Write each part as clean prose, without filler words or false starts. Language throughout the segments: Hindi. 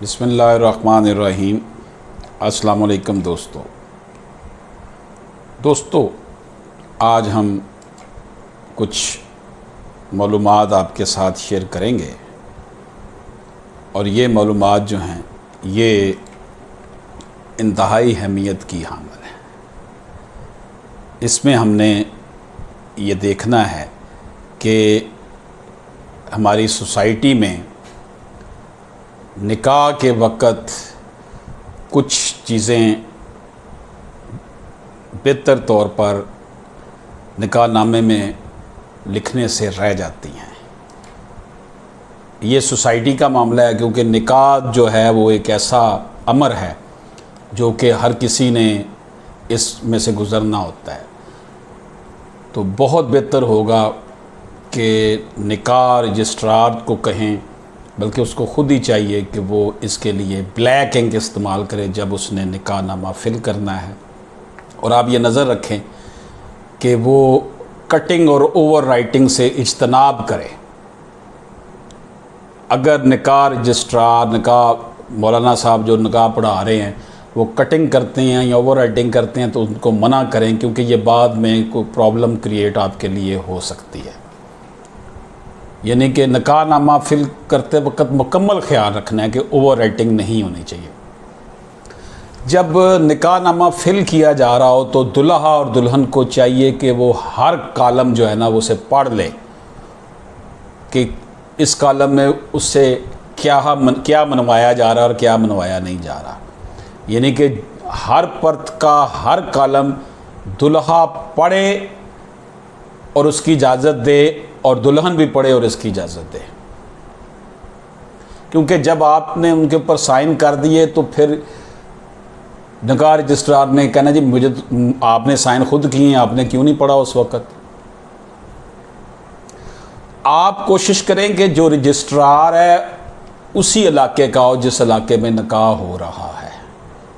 बिस्मिल्लाहिर्रहमानिर्रहीम। अस्सलाम वालेकुम दोस्तों, आज हम कुछ मालूमात आपके साथ शेयर करेंगे और ये मालूमात जो हैं ये इंतहाई अहमियत की हामिल है। इसमें हमने ये देखना है कि हमारी सोसाइटी में निकाह के वक़्त कुछ चीज़ें बेहतर तौर पर निकाहनामे में लिखने से रह जाती हैं। ये सोसाइटी का मामला है, क्योंकि निकाह जो है वो एक ऐसा अमर है जो कि हर किसी ने इसमें से गुज़रना होता है। तो बहुत बेहतर होगा कि निकाह रजिस्ट्रार को कहें, बल्कि उसको ख़ुद ही चाहिए कि वो इसके लिए ब्लैक इंक इस्तेमाल करे जब उसने निकाहनामा फ़िल करना है। और आप ये नज़र रखें कि वो कटिंग और ओवर राइटिंग से इज्तनाब करे। अगर निकाह रजिस्ट्रार, निकाह मौलाना साहब जो निकाह पढ़ा रहे हैं वो कटिंग करते हैं या ओवर राइटिंग करते हैं तो उनको मना करें, क्योंकि ये बाद में कोई प्रॉब्लम क्रिएट आपके लिए हो सकती है। यानी कि निकाहनामा फिल करते वक्त मुकम्मल ख्याल रखना है कि ओवर राइटिंग नहीं होनी चाहिए। जब निकाहनामा फिल किया जा रहा हो तो दुल्हा और दुल्हन को चाहिए कि वो हर कॉलम जो है ना वो उसे पढ़ ले कि इस कॉलम में उससे क्या मनवाया जा रहा है और क्या मनवाया नहीं जा रहा। यानी कि हर परत का हर कॉलम दुल्हा पढ़े और उसकी इजाज़त दे और दुल्हन भी पढ़े और इसकी इजाज़त दे। क्योंकि जब आपने उनके ऊपर साइन कर दिए तो फिर निकाह रजिस्ट्रार ने कहना जी मुझे आपने साइन खुद किए हैं, आपने क्यों नहीं पढ़ा उस वक़्त। आप कोशिश करें कि जो रजिस्ट्रार है उसी इलाके का हो जिस इलाके में निकाह हो रहा है,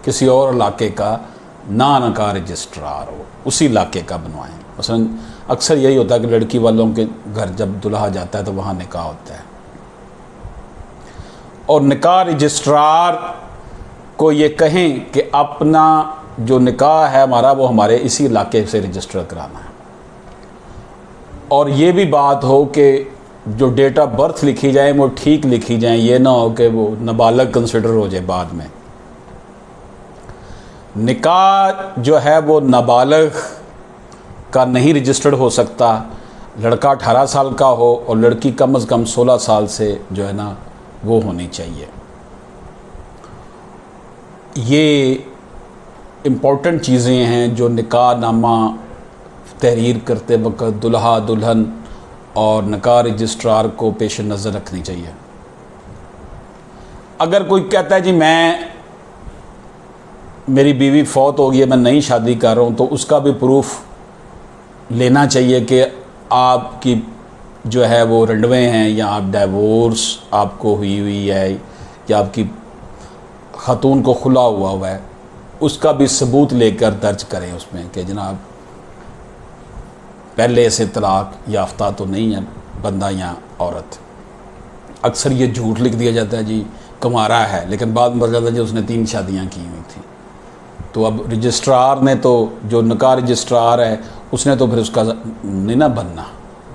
किसी और इलाके का ना निकाह रजिस्ट्रार हो, उसी इलाके का बनवाएं। मसलन अक्सर यही होता है कि लड़की वालों के घर जब दुल्हा जाता है तो वहाँ निकाह होता है, और निकाह रजिस्ट्रार को ये कहें कि अपना जो निकाह है हमारा वो हमारे इसी इलाके से रजिस्टर कराना है। और ये भी बात हो कि जो डेट ऑफ बर्थ लिखी जाए वो ठीक लिखी जाए, ये ना हो कि वो नाबालिग कंसिडर हो जाए बाद में। निकाह जो है वो नाबालिग का नहीं रजिस्टर्ड हो सकता। लड़का 18 साल का हो और लड़की कम से कम 16 साल से जो है ना वो होनी चाहिए। ये इम्पोर्टेंट चीज़ें हैं जो निकाहनामा तहरीर करते वक्त दुल्हा दुल्हन और निकाह रजिस्ट्रार को पेश नज़र रखनी चाहिए। अगर कोई कहता है जी मेरी बीवी फौत हो गई है, मैं नई शादी कर रहा हूँ, तो उसका भी प्रूफ लेना चाहिए कि आपकी जो है वो रंडवे हैं या आप डाइवोर्स आपको हुई है या आपकी खातून को खुला हुआ है, उसका भी सबूत लेकर दर्ज करें उसमें कि जनाब पहले से तलाक याफ्ता तो नहीं है बंदा या औरत। अक्सर ये झूठ लिख दिया जाता है जी कुंवारा है, लेकिन बाद में पता चलता है जी उसने 3 शादियाँ की हुई थी। तो अब रजिस्ट्रार ने तो जो निकाह रजिस्ट्रार है उसने तो फिर उसका नहीं ना बनना,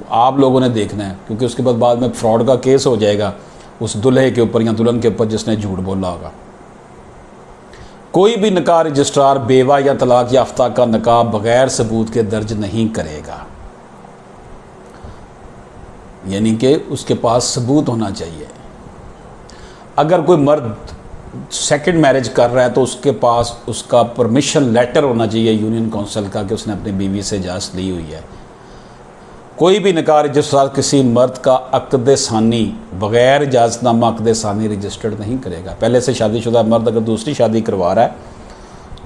आप लोगों ने देखना है, क्योंकि उसके बाद में फ्रॉड का केस हो जाएगा उस दुल्हे के ऊपर या दुल्हन के ऊपर जिसने झूठ बोला होगा। कोई भी निकाह रजिस्ट्रार बेवा या तलाक याफ्ता का निकाह बग़ैर सबूत के दर्ज नहीं करेगा। यानी कि उसके पास सबूत होना चाहिए। अगर कोई मर्द सेकंड मैरिज कर रहा है तो उसके पास उसका परमिशन लेटर होना चाहिए यूनियन काउंसिल का कि उसने अपनी बीवी से इजाज़त ली हुई है। कोई भी निकाह रजिस्ट्रार किसी मर्द का अक़्द सानी बग़ैर इजाज़तनामा अक़्द सानी रजिस्टर्ड नहीं करेगा। पहले से शादीशुदा मर्द अगर दूसरी शादी करवा रहा है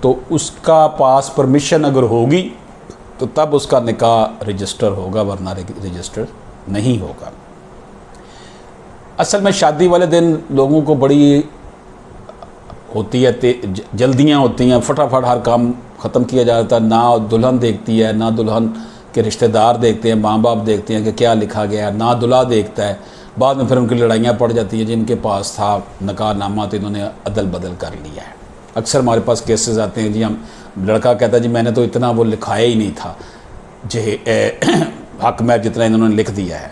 तो उसका पास परमिशन अगर होगी तो तब उसका निकाह रजिस्टर होगा, वरना रजिस्टर नहीं होगा। असल में शादी वाले दिन लोगों को बड़ी होती है, जल्दियाँ होती हैं, फटाफट हर काम ख़त्म किया जाता है। ना दुल्हन देखती है, ना दुल्हन के रिश्तेदार देखते हैं, माँ बाप देखते हैं कि क्या लिखा गया है, ना दुल्हा देखता है, बाद में फिर उनकी लड़ाइयाँ पड़ जाती हैं, जिनके पास था निकाहनामा तो इन्होंने अदल बदल कर लिया है। अक्सर हमारे पास केसेस आते हैं जी, हम लड़का कहता है जी मैंने तो इतना वो लिखाया ही नहीं था, हक महर जितना इन्होंने लिख दिया है।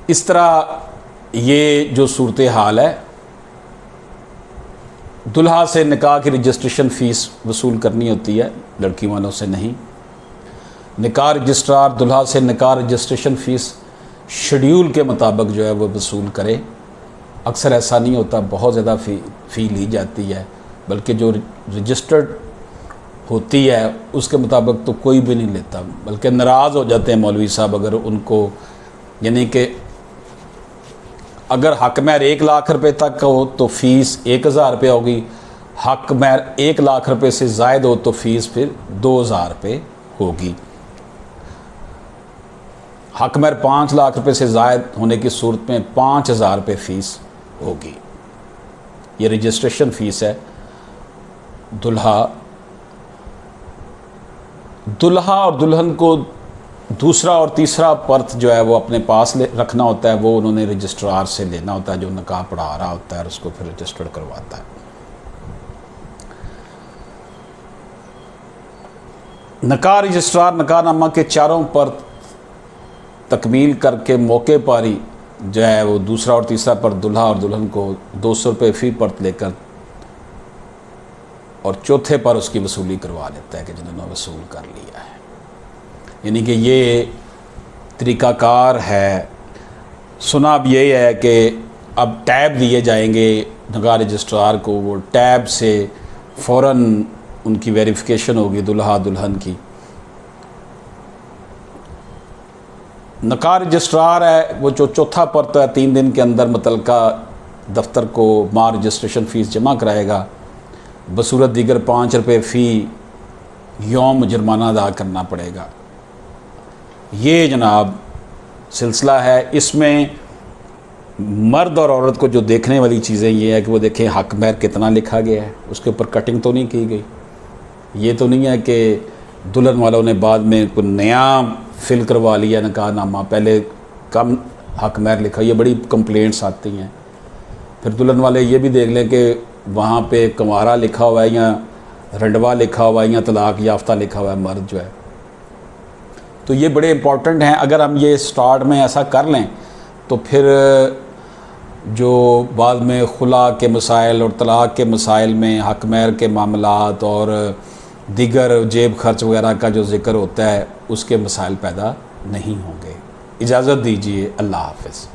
इस तरह ये जो सूरत हाल है, दुल्हा से निकाह की रजिस्ट्रेशन फ़ीस वसूल करनी होती है, लड़की वालों से नहीं। निकाह रजिस्ट्रार दुल्हा से निकाह रजिस्ट्रेशन फ़ीस शेड्यूल के मुताबिक जो है वो वसूल करे। अक्सर ऐसा नहीं होता, बहुत ज़्यादा फ़ी ली जाती है, बल्कि जो रजिस्टर्ड होती है उसके मुताबिक तो कोई भी नहीं लेता, बल्कि नाराज़ हो जाते हैं मौलवी साहब अगर उनको, यानी कि अगर हक महर 1 लाख रुपए तक का हो तो फ़ीस 1000 रुपये होगी, हक महर 1 लाख रुपए से ज़ायद हो तो फ़ीस फिर 2000 रुपये होगी। हक महर 5 लाख रुपए से ज़ायद होने की सूरत में 5000 रुपये फ़ीस होगी। ये रजिस्ट्रेशन फ़ीस है। दुल्हा और दुल्हन को दूसरा और तीसरा पर्थ जो है वो अपने पास रखना होता है, वो उन्होंने रजिस्ट्रार से लेना होता है जो निकाह पढ़ा रहा होता है और उसको फिर रजिस्टर्ड करवाता है। निकाह रजिस्ट्रार निकाहनामा के चारों पर्थ तकमील करके मौके पर ही जो है वो दूसरा और तीसरा पर्थ दुल्हा और दुल्हन को 200 रुपये फ़ी पर्थ लेकर और चौथे पर उसकी वसूली करवा लेता है कि जिन्होंने वसूल कर लिया है। यानी कि ये तरीक़ाकार है। सुना अब ये है कि अब टैब दिए जाएंगे निकाह रजिस्ट्रार को, वो टैब से फ़ौरन उनकी वेरिफिकेशन होगी दुल्हा दुल्हन की। निकाह रजिस्ट्रार है वो जो चौथा पर्त है 3 दिन के अंदर मुतलका दफ्तर को माँ रजिस्ट्रेशन फ़ीस जमा कराएगा, बसूरत दीगर 5 रुपये फ़ी यौम जुर्माना अदा करना पड़ेगा। ये जनाब सिलसिला है। इसमें मर्द और औरत को जो देखने वाली चीज़ें ये है कि वो देखें हक महर कितना लिखा गया है, उसके ऊपर कटिंग तो नहीं की गई। ये तो नहीं है कि दुल्हन वालों ने बाद में कोई नया फिल करवा लिया निकाहनामा, पहले कम हक महर लिखा। ये बड़ी कंप्लेंट्स आती हैं। फिर दुल्हन वाले ये भी देख लें कि वहाँ पे कुंवारा लिखा हुआ है या रंडवा लिखा हुआ है या तलाक याफ्ता लिखा हुआ है मर्द जो है। तो ये बड़े इम्पॉर्टेंट हैं। अगर हम ये स्टार्ट में ऐसा कर लें तो फिर जो बाद में खुला के मसाइल और तलाक के मसाइल में हक महर के मामलात और दीगर जेब खर्च वगैरह का जो ज़िक्र होता है उसके मसाइल पैदा नहीं होंगे। इजाज़त दीजिए। अल्लाह हाफ़िज़।